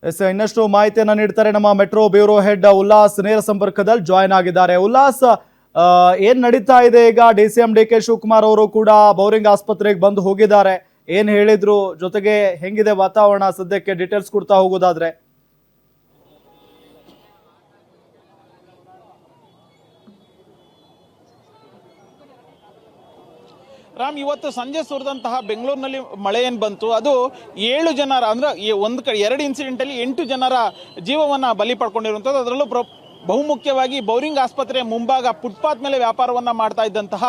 ಇನ್ನಷ್ಟು ಮಾಹಿತಿಯನ್ನ ನೀಡ್ತಾರೆ ನಮ್ಮ ಮೆಟ್ರೋ ಬ್ಯೂರೋ ಹೆಡ್ ಉಲ್ಲಾಸ್ ನೇರ ಸಂಪರ್ಕದಲ್ಲಿ ಜಾಯ್ನ್ ಆಗಿದ್ದಾರೆ. ಉಲ್ಲಾಸ್, ಏನ್ ನಡೀತಾ ಇದೆ ಈಗ? DCM DK ಶಿವಕುಮಾರ್ ಅವರು ಕೂಡ ಬೌರಿಂಗ್ ಆಸ್ಪತ್ರೆಗೆ ಬಂದು ಹೋಗಿದ್ದಾರೆ. ಏನ್ ಹೇಳಿದ್ರು, ಜೊತೆಗೆ ಹೆಂಗಿದೆ ವಾತಾವರಣ ಸದ್ಯಕ್ಕೆ ಡೀಟೇಲ್ಸ್ ಕೊಡ್ತಾ ಹೋಗೋದಾದ್ರೆ? ರಾಮ್, ಇವತ್ತು ಸಂಜೆ ಸುರಿದಂತಹ ಬೆಂಗಳೂರಿನಲ್ಲಿ ಮಳೆ ಏನು ಬಂತು, ಅದು 7 ಜನರ ಅಂದ್ರೆ ಒಂದು ಕಡೆ 2 ಇನ್ಸಿಡೆಂಟ್ ಅಲ್ಲಿ 8 ಜನರ ಜೀವವನ್ನ ಬಲಿ ಪಡ್ಕೊಂಡಿರುವಂಥದ್ದು. ಅದರಲ್ಲೂ ಬಹುಮುಖ್ಯವಾಗಿ ಬೌರಿಂಗ್ ಆಸ್ಪತ್ರೆಯ ಮುಂಭಾಗ ಫುಟ್ಪಾತ್ ಮೇಲೆ ವ್ಯಾಪಾರವನ್ನ ಮಾಡ್ತಾ ಇದ್ದಂತಹ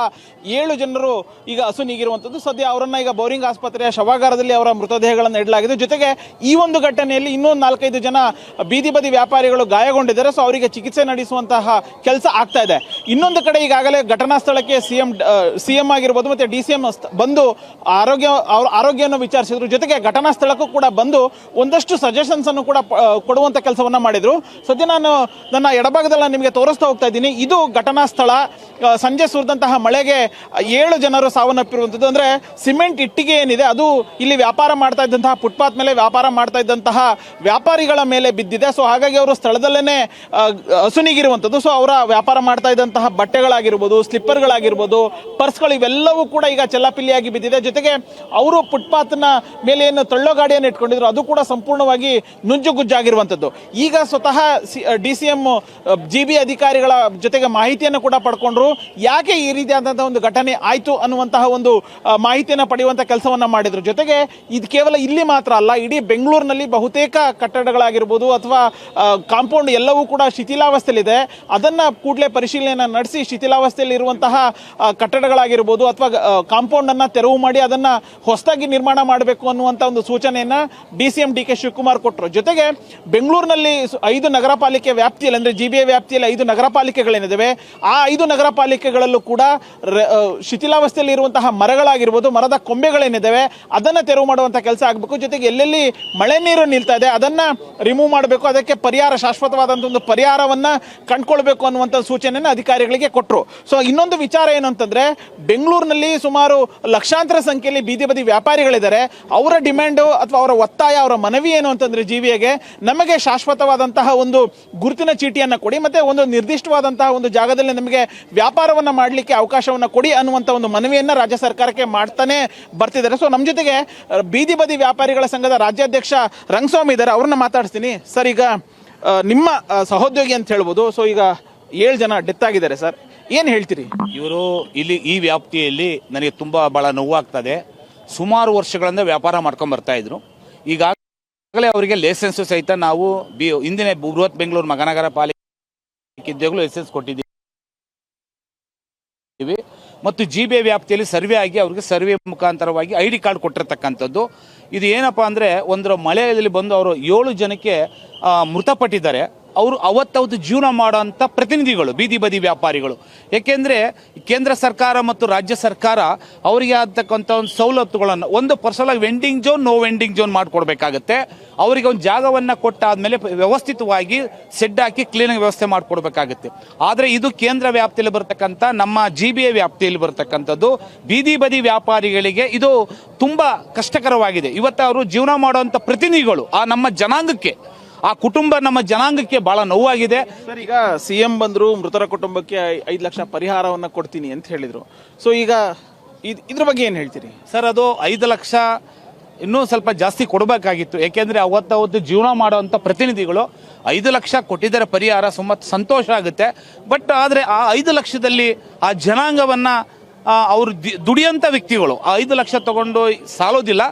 7 ಜನರು ಈಗ ಅಸುನೀಗಿರುವಂಥದ್ದು. ಸದ್ಯ ಅವರನ್ನ ಈಗ ಬೌರಿಂಗ್ ಆಸ್ಪತ್ರೆಯ ಶವಾಗಾರದಲ್ಲಿ ಅವರ ಮೃತದೇಹಗಳನ್ನು ಇಡಲಾಗಿದೆ. ಜೊತೆಗೆ ಈ ಒಂದು ಘಟನೆಯಲ್ಲಿ ಇನ್ನೊಂದು 4-5 ಜನ ಬೀದಿ ಬದಿ ವ್ಯಾಪಾರಿಗಳು ಗಾಯಗೊಂಡಿದ್ದಾರೆ. ಸೊ ಅವರಿಗೆ ಚಿಕಿತ್ಸೆ ನಡೆಸುವಂತಹ ಕೆಲಸ ಆಗ್ತಾ ಇದೆ. ಇನ್ನೊಂದು ಕಡೆ ಈಗಾಗಲೇ ಘಟನಾ ಸ್ಥಳಕ್ಕೆ ಸಿಎಂ ಆಗಿರ್ಬೋದು ಮತ್ತೆ DCM ಬಂದು ಅವ್ರ ಆರೋಗ್ಯವನ್ನು ವಿಚಾರಿಸಿದ್ರು. ಜೊತೆಗೆ ಘಟನಾ ಸ್ಥಳಕ್ಕೂ ಕೂಡ ಬಂದು ಒಂದಷ್ಟು ಸಜೆಷನ್ಸ್ ಅನ್ನು ಕೂಡ ಕೊಡುವಂತ ಕೆಲಸವನ್ನ ಮಾಡಿದ್ರು. ಸದ್ಯ ನಾನು ನನ್ನ ಎಡಭಾಗದಲ್ಲಿ ನಿಮಗೆ ತೋರಿಸ್ತಾ ಹೋಗ್ತಾ ಇದ್ದೀನಿ. ಇದು ಘಟನಾ ಸ್ಥಳ. ಸಂಜೆ ಸುರಿದಂತಹ ಮಳೆಗೆ 7 ಜನರು ಸಾವನ್ನಪ್ಪಿರುವಂಥದ್ದು. ಅಂದ್ರೆ ಸಿಮೆಂಟ್ ಇಟ್ಟಿಗೆ ಏನಿದೆ ಅದು ಇಲ್ಲಿ ವ್ಯಾಪಾರ ಮಾಡ್ತಾ ಇದ್ದಂತಹ ಫುಟ್ಪಾತ್ ಮೇಲೆ ವ್ಯಾಪಾರ ಮಾಡ್ತಾ ಇದ್ದಂತಹ ವ್ಯಾಪಾರಿಗಳ ಮೇಲೆ ಬಿದ್ದಿದೆ. ಸೊ ಹಾಗಾಗಿ ಅವರು ಸ್ಥಳದಲ್ಲೇನೆ ಅಸುನೀಗಿರುವಂಥದ್ದು. ಸೊ ಅವರ ವ್ಯಾಪಾರ ಮಾಡ್ತಾ ಇದ್ದಂತಹ ಬಟ್ಟೆಗಳಾಗಿರ್ಬೋದು, ಸ್ಲಿಪ್ಪರ್ಗಳಾಗಿರ್ಬೋದು, ಪರ್ಸ್ಗಳು ಇವೆಲ್ಲವೂ ಕೂಡ ಈಗ ಚೆಲ್ಲಾಪಿಲ್ಲಿಯಾಗಿ ಬಿದ್ದಿದೆ. ಜೊತೆಗೆ ಅವರು ಫುಟ್ಪಾತ್ನ ಮೇಲೆ ಏನು ತಳ್ಳೋ ಗಾಡಿಯನ್ನು ಇಟ್ಕೊಂಡಿದ್ರು ಅದು ಕೂಡ ಸಂಪೂರ್ಣವಾಗಿ ನುಜ್ಜುಗುಜ್ಜಾಗಿರುವಂಥದ್ದು. ಈಗ ಸ್ವತಃ DCM GB ಅಧಿಕಾರಿಗಳ ಜೊತೆಗೆ ಮಾಹಿತಿಯನ್ನು ಕೂಡ ಪಡ್ಕೊಂಡ್ರು. ಯಾಕೆ ಈ ರೀತಿಯಾದಂತಹ ಒಂದು ಘಟನೆ ಆಯ್ತು ಅನ್ನುವಂತಹ ಒಂದು ಮಾಹಿತಿಯನ್ನು ಪಡೆಯುವಂತ ಕೆಲಸವನ್ನ ಮಾಡಿದ್ರು. ಜೊತೆಗೆ ಇದು ಕೇವಲ ಇಲ್ಲಿ ಮಾತ್ರ ಅಲ್ಲ, ಇಡೀ ಬೆಂಗಳೂರಿನಲ್ಲಿ ಬಹುತೇಕ ಕಟ್ಟಡಗಳಾಗಿರ್ಬೋದು ಅಥವಾ ಕಾಂಪೌಂಡ್ ಎಲ್ಲವೂ ಕೂಡ ಶಿಥಿಲಾವಸ್ಥೆಯಲ್ಲಿದೆ. ಅದನ್ನ ಕೂಡಲೇ ಪರಿಶೀಲನೆ ನಡೆಸಿ ಶಿಥಿಲಾವಸ್ಥೆಯಲ್ಲಿ ಇರುವಂತಹ ಕಟ್ಟಡಗಳಾಗಿರ್ಬೋದು ಅಥವಾ ಕಾಂಪೌಂಡ್ ಅನ್ನ ತೆರವು ಮಾಡಿ ಅದನ್ನ ಹೊಸದಾಗಿ ನಿರ್ಮಾಣ ಮಾಡಬೇಕು ಅನ್ನುವಂತ ಒಂದು ಸೂಚನೆಯನ್ನ DCM DK ಶಿವಕುಮಾರ್ ಕೊಟ್ಟರು. ಜೊತೆಗೆ ಬೆಂಗಳೂರಿನಲ್ಲಿ 5 ನಗರ ಪಾಲಿಕೆ ವ್ಯಾಪ್ತಿಯಲ್ಲಿ ಅಂದ್ರೆ GBA ವ್ಯಾಪ್ತಿಯಲ್ಲಿ 5 ನಗರ ಪಾಲಿಕೆಗಳೇನಿದ್ದಾವೆ, ಆ 5 ನಗರ ಪಾಲಿಕೆಗಳಲ್ಲೂ ಕೂಡ ಶಿಥಿಲಾವಸ್ಥೆಯಲ್ಲಿ ಇರುವಂತಹ ಮರಗಳಾಗಿರ್ಬೋದು, ಮರದ ಕೊಂಬೆಗಳೇನಿದ್ದಾವೆ ಅದನ್ನ ತೆರವು ಮಾಡುವಂತಹ ಕೆಲಸ ಆಗಬೇಕು. ಜೊತೆಗೆ ಎಲ್ಲೆಲ್ಲಿ ಮಳೆ ನೀರು ನಿಲ್ತಾ ಇದೆ ಅದನ್ನ ರಿಮೂವ್ ಮಾಡಬೇಕು. ಅದಕ್ಕೆ ಪರಿಹಾರ, ಶಾಶ್ವತವಾದಂತಹ ಒಂದು ಪರಿಹಾರವನ್ನ ಕಂಡುಕೊಳ್ಬೇಕು ಅನ್ನುವಂಥ ಸೂಚನೆಯನ್ನು ಅಧಿಕಾರಿಗಳಿಗೆ ಕೊಟ್ಟರು. ಸೊ ಇನ್ನೊಂದು ವಿಚಾರ ಏನು ಅಂತಂದ್ರೆ, ಬೆಂಗಳೂರಿನಲ್ಲಿ ಸುಮಾರು ಲಕ್ಷಾಂತರ ಸಂಖ್ಯೆಯಲ್ಲಿ ಬೀದಿ ಬದಿ ವ್ಯಾಪಾರಿಗಳಿದ್ದಾರೆ. ಅವರ ಡಿಮ್ಯಾಂಡು ಅಥವಾ ಅವರ ಒತ್ತಾಯ, ಅವರ ಮನವಿ ಏನು ಅಂತಂದ್ರೆ GBAಗೆ ನಮಗೆ ಶಾಶ್ವತವಾದಂತಹ ಒಂದು ಗುರುತಿನ ಚೀಟಿಯನ್ನು ಕೊಡಿ, ಮತ್ತೆ ಒಂದು ನಿರ್ದಿಷ್ಟವಾದಂತಹ ಒಂದು ಜಾಗದಲ್ಲಿ ನಮಗೆ ವ್ಯಾಪಾರವನ್ನ ಮಾಡಲಿಕ್ಕೆ ಅವಕಾಶವನ್ನ ಕೊಡಿ ಅನ್ನುವಂತ ಒಂದು ಮನವಿಯನ್ನ ರಾಜ್ಯ ಸರ್ಕಾರಕ್ಕೆ ಮಾಡ್ತಾನೆ ಬರ್ತಿದ್ದಾರೆ. ಸೊ ನಮ್ಮ ಜೊತೆಗೆ ಬೀದಿ ಬದಿ ವ್ಯಾಪಾರಿಗಳ ಸಂಘದ ರಾಜ್ಯಾಧ್ಯಕ್ಷ ರಂಗಸ್ವಾಮಿ ಇದ್ದಾರೆ, ಅವ್ರನ್ನ ಮಾತಾಡ್ತೀನಿ. ಸರ್, ಈಗ ನಿಮ್ಮ ಸಹೋದ್ಯೋಗಿ ಅಂತ ಹೇಳ್ಬೋದು. ಸೊ ಈಗ 7 ಜನ ಡೆತ್ ಆಗಿದ್ದಾರೆ ಸರ್, ಏನ್ ಹೇಳ್ತೀರಿ? ಇವರು ಇಲ್ಲಿ ಈ ವ್ಯಾಪ್ತಿಯಲ್ಲಿ ನನಗೆ ತುಂಬಾ ಬಹಳ ನೋವಾಗ್ತದೆ. ಸುಮಾರು ವರ್ಷಗಳಿಂದ ವ್ಯಾಪಾರ ಮಾಡ್ಕೊಂಡ್ ಬರ್ತಾ ಇದ್ರು. ಈಗಾಗಲೇ ಅವರಿಗೆ ಲೈಸೆನ್ಸ್ ಸಹಿತ ನಾವು ಹಿಂದಿನ ಬೃಹತ್ ಬೆಂಗಳೂರು ಮಹಾನಗರ ಪಾಲಿಕೆ ಇದ್ದಾಗಲೂ ಲೈಸೆನ್ಸ್ ಕೊಟ್ಟಿದ್ದೀವಿ ಮತ್ತು GBA ವ್ಯಾಪ್ತಿಯಲ್ಲಿ ಸರ್ವೆ ಆಗಿ ಅವ್ರಿಗೆ ಸರ್ವೆ ಮುಖಾಂತರವಾಗಿ ID ಕಾರ್ಡ್ ಕೊಟ್ಟಿರ್ತಕ್ಕಂಥದ್ದು. ಇದು ಏನಪ್ಪಾ ಅಂದ್ರೆ, ಒಂದರ ಮಳೆಯಲ್ಲಿ ಬಂದು ಅವರು 7 ಜನಕ್ಕೆ ಮೃತಪಟ್ಟಿದ್ದಾರೆ. ಅವರು ಅವತ್ತವತ್ತು ಜೀವನ ಮಾಡುವಂಥ ಪ್ರತಿನಿಧಿಗಳು ಬೀದಿ ಬದಿ ವ್ಯಾಪಾರಿಗಳು. ಏಕೆಂದರೆ ಕೇಂದ್ರ ಸರ್ಕಾರ ಮತ್ತು ರಾಜ್ಯ ಸರ್ಕಾರ ಅವರಿಗೆ ಆಗ್ತಕ್ಕಂಥ ಒಂದು ಸವಲತ್ತುಗಳನ್ನು, ಒಂದು personal vending zone, no vending zone ಮಾಡಿಕೊಡ್ಬೇಕಾಗತ್ತೆ. ಅವರಿಗೆ ಒಂದು ಜಾಗವನ್ನು ಕೊಟ್ಟಾದ್ಮೇಲೆ ವ್ಯವಸ್ಥಿತವಾಗಿ ಸೆಡ್ ಹಾಕಿ ಕ್ಲೀನಿಂಗ್ ವ್ಯವಸ್ಥೆ ಮಾಡಿಕೊಡ್ಬೇಕಾಗುತ್ತೆ. ಆದರೆ ಇದು ಕೇಂದ್ರ ವ್ಯಾಪ್ತಿಯಲ್ಲಿ ಬರ್ತಕ್ಕಂಥ ನಮ್ಮ GBA ವ್ಯಾಪ್ತಿಯಲ್ಲಿ ಬರ್ತಕ್ಕಂಥದ್ದು ಬೀದಿ ಬದಿ ವ್ಯಾಪಾರಿಗಳಿಗೆ ಇದು ತುಂಬಾ ಕಷ್ಟಕರವಾಗಿದೆ. ಇವತ್ತು ಅವರು ಜೀವನ ಮಾಡುವಂಥ ಪ್ರತಿನಿಧಿಗಳು, ಆ ನಮ್ಮ ಜನಾಂಗಕ್ಕೆ, ಆ ಕುಟುಂಬ, ನಮ್ಮ ಜನಾಂಗಕ್ಕೆ ಬಹಳ ನೋವಾಗಿದೆ. ಸರ್, ಈಗ CM ಬಂದ್ರು, ಮೃತರ ಕುಟುಂಬಕ್ಕೆ 5 ಲಕ್ಷ ಪರಿಹಾರವನ್ನ ಕೊಡ್ತೀನಿ ಅಂತ ಹೇಳಿದ್ರು. ಸೊ ಈಗ ಇದ್ರ ಬಗ್ಗೆ ಏನ್ ಹೇಳ್ತೀರಿ? ಸರ್, ಅದು 5 ಲಕ್ಷ ಇನ್ನೂ ಸ್ವಲ್ಪ ಜಾಸ್ತಿ ಕೊಡಬೇಕಾಗಿತ್ತು. ಯಾಕೆಂದ್ರೆ ಅವತ್ತು ಜೀವನ ಮಾಡುವಂಥ ಪ್ರತಿನಿಧಿಗಳು 5 ಲಕ್ಷ ಕೊಟ್ಟಿದ್ದಾರೆ ಪರಿಹಾರ, ಸಂತೋಷ ಆಗುತ್ತೆ. ಬಟ್ ಆದರೆ ಆ 5 ಲಕ್ಷದಲ್ಲಿ ಆ ಜನಾಂಗವನ್ನ ಅವರು ದುಡಿಯಂಥ ವ್ಯಕ್ತಿಗಳು 5 ಲಕ್ಷ ತಗೊಂಡು ಸಾಲೋದಿಲ್ಲ.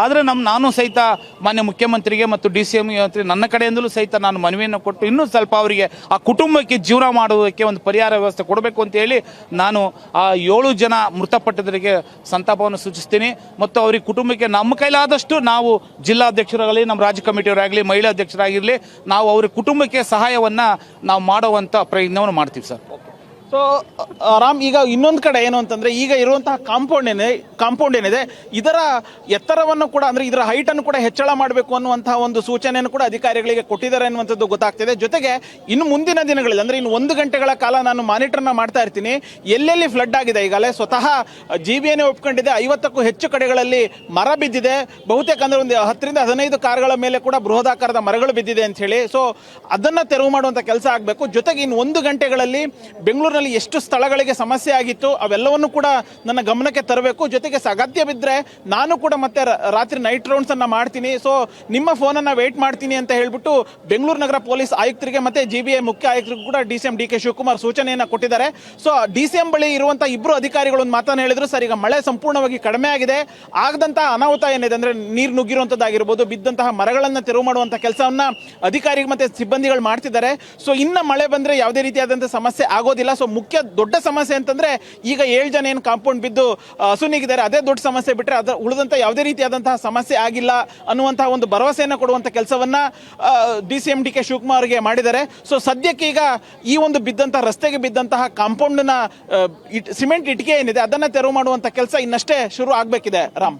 ಆದರೆ ನಾನು ಸಹಿತ ಮಾನ್ಯ ಮುಖ್ಯಮಂತ್ರಿಗೆ ಮತ್ತು DCM ನನ್ನ ಕಡೆಯಿಂದಲೂ ಸಹಿತ ನಾನು ಮನವಿಯನ್ನು ಕೊಟ್ಟು ಇನ್ನೂ ಸ್ವಲ್ಪ ಅವರಿಗೆ, ಆ ಕುಟುಂಬಕ್ಕೆ ಜೀವನ ಮಾಡುವುದಕ್ಕೆ ಒಂದು ಪರಿಹಾರ ವ್ಯವಸ್ಥೆ ಕೊಡಬೇಕು ಅಂತ ಹೇಳಿ ನಾನು ಆ 7 ಜನ ಮೃತಪಟ್ಟವರಿಗೆ ಸಂತಾಪವನ್ನು ಸೂಚಿಸ್ತೀನಿ. ಮತ್ತು ಅವ್ರಿಗೆ ಕುಟುಂಬಕ್ಕೆ ನಮ್ಮ ಕೈಲಾದಷ್ಟು ನಾವು ಜಿಲ್ಲಾಧ್ಯಕ್ಷರಾಗಲಿ, ನಮ್ಮ ರಾಜ್ಯ ಕಮಿಟಿಯವರಾಗಲಿ, ಮಹಿಳಾ ಅಧ್ಯಕ್ಷರಾಗಿರಲಿ, ನಾವು ಅವ್ರ ಕುಟುಂಬಕ್ಕೆ ಸಹಾಯವನ್ನು ನಾವು ಮಾಡುವಂಥ ಪ್ರಯತ್ನವನ್ನು ಮಾಡ್ತೀವಿ ಸರ್. ಸೊ ರಾಮ್, ಈಗ ಇನ್ನೊಂದು ಕಡೆ ಏನು ಅಂತಂದ್ರೆ ಈಗ ಇರುವಂತಹ ಕಾಂಪೌಂಡ್ ಏನಿದೆ ಇದರ ಎತ್ತರವನ್ನು ಕೂಡ ಅಂದ್ರೆ ಇದರ ಹೈಟ್ ಅನ್ನು ಕೂಡ ಹೆಚ್ಚಳ ಮಾಡಬೇಕು ಅನ್ನುವಂತಹ ಒಂದು ಸೂಚನೆಯನ್ನು ಕೂಡ ಅಧಿಕಾರಿಗಳಿಗೆ ಕೊಟ್ಟಿದ್ದಾರೆ ಅನ್ನುವಂಥದ್ದು ಗೊತ್ತಾಗ್ತಿದೆ. ಜೊತೆಗೆ ಇನ್ನು ಮುಂದಿನ ದಿನಗಳಲ್ಲಿ ಅಂದ್ರೆ ಇನ್ನು 1 ಗಂಟೆಗಳ ಕಾಲ ನಾನು ಮಾನಿಟರ್ನ ಮಾಡ್ತಾ ಇರ್ತೀನಿ, ಎಲ್ಲೆಲ್ಲಿ ಫ್ಲಡ್ ಆಗಿದೆ. ಈಗಲೇ ಸ್ವತಃ ಜಿಬಿಎನೇ ಒಪ್ಕೊಂಡಿದೆ 50ಕ್ಕೂ ಹೆಚ್ಚು ಕಡೆಗಳಲ್ಲಿ ಮರ ಬಿದ್ದಿದೆ. ಬಹುತೇಕ ಅಂದ್ರೆ ಒಂದು 10 ರಿಂದ 15 ಕಾರುಗಳ ಮೇಲೆ ಕೂಡ ಬೃಹದಾಕಾರದ ಮರಗಳು ಬಿದ್ದಿದೆ ಅಂತ ಹೇಳಿ. ಸೊ ಅದನ್ನ ತೆರವು ಮಾಡುವಂತ ಕೆಲಸ ಆಗಬೇಕು. ಜೊತೆಗೆ ಇನ್ನು 1 ಗಂಟೆಗಳಲ್ಲಿ ಬೆಂಗಳೂರಿನಲ್ಲಿ ಎಷ್ಟು ಸ್ಥಳಗಳಿಗೆ ಸಮಸ್ಯೆ ಆಗಿತ್ತು ಅವೆಲ್ಲವನ್ನು ಕೂಡ ನನ್ನ ಗಮನಕ್ಕೆ ತರಬೇಕು. ಜೊತೆಗೆ ಅಗತ್ಯ ಬಿದ್ದರೆ ನಾನು ಕೂಡ ಮತ್ತೆ ರಾತ್ರಿ ನೈಟ್ ರೌಂಡ್ಸ್ ಅನ್ನ ಮಾಡ್ತೀನಿ. ಸೊ ನಿಮ್ಮ ಫೋನ್ ಅನ್ನ ವೇಟ್ ಮಾಡ್ತೀನಿ ಅಂತ ಹೇಳ್ಬಿಟ್ಟು ಬೆಂಗಳೂರು ನಗರ ಪೊಲೀಸ್ ಆಯುಕ್ತರಿಗೆ ಮತ್ತೆ ಜಿಬಿಎ ಮುಖ್ಯ ಆಯುಕ್ತರಿಗೂ ಕೂಡ ಡಿಸಿಎಂ ಡಿ.ಕೆ. ಶಿವಕುಮಾರ್ ಸೂಚನೆಯನ್ನ ಕೊಟ್ಟಿದ್ದಾರೆ. ಸೊ ಡಿಸಿಎಂ ಬಳಿ ಇರುವಂತಹ ಇಬ್ಬರು ಅಧಿಕಾರಿಗಳು ಒಂದು ಮಾತನ್ನು ಹೇಳಿದ್ರು, ಸರ್ ಈಗ ಮಳೆ ಸಂಪೂರ್ಣವಾಗಿ ಕಡಿಮೆ ಆಗಿದೆ, ಆಗದಂತಹ ಅನಾಹುತ ಏನಿದೆ ಅಂದ್ರೆ ನೀರು ನುಗ್ಗಿರುವಂತದ್ದಾಗಿರ್ಬೋದು, ಬಿದ್ದಂತಹ ಮರಗಳನ್ನ ತೆರವು ಮಾಡುವಂತಹ ಕೆಲಸವನ್ನ ಅಧಿಕಾರಿಗಳು ಮತ್ತೆ ಸಿಬ್ಬಂದಿಗಳು ಮಾಡ್ತಿದ್ದಾರೆ. ಸೊ ಇನ್ನ ಮಳೆ ಬಂದ್ರೆ ಯಾವುದೇ ರೀತಿಯಾದಂತಹ ಸಮಸ್ಯೆ ಆಗೋದಿಲ್ಲ. ಸೊ ಮುಖ್ಯ ದೊಡ್ಡ ಸಮಸ್ಯೆ ಅಂತಂದ್ರೆ ಈಗ 7 ಜನ ಏನು ಕಾಂಪೌಂಡ್ ಬಿದ್ದು ಅಸುನೀಗಿದ್ದಾರೆ, ಅದೇ ದೊಡ್ಡ ಸಮಸ್ಯೆ. ಬಿಟ್ರೆ ಅದ ಉಳಿದಂತ ಯಾವುದೇ ರೀತಿಯಾದಂತಹ ಸಮಸ್ಯೆ ಆಗಿಲ್ಲ ಅನ್ನುವಂತಹ ಒಂದು ಭರವಸೆಯನ್ನು ಕೊಡುವಂತ ಕೆಲಸವನ್ನ ಡಿಸಿಎಂ ಡಿ.ಕೆ. ಶಿವಕುಮಾರ್ ಅವರಿಗೆ ಮಾಡಿದ್ದಾರೆ. ಸೊ ಸದ್ಯಕ್ಕೆ ಈಗ ಈ ಒಂದು ಬಿದ್ದಂತಹ ರಸ್ತೆಗೆ ಬಿದ್ದಂತಹ ಕಾಂಪೌಂಡ್ ನ ಸಿಮೆಂಟ್ ಇಟ್ಟಿಗೆ ಏನಿದೆ ಅದನ್ನ ತೆರವು ಮಾಡುವಂತ ಕೆಲಸ ಇನ್ನಷ್ಟೇ ಶುರು ಆಗ್ಬೇಕಿದೆ ರಾಮ್.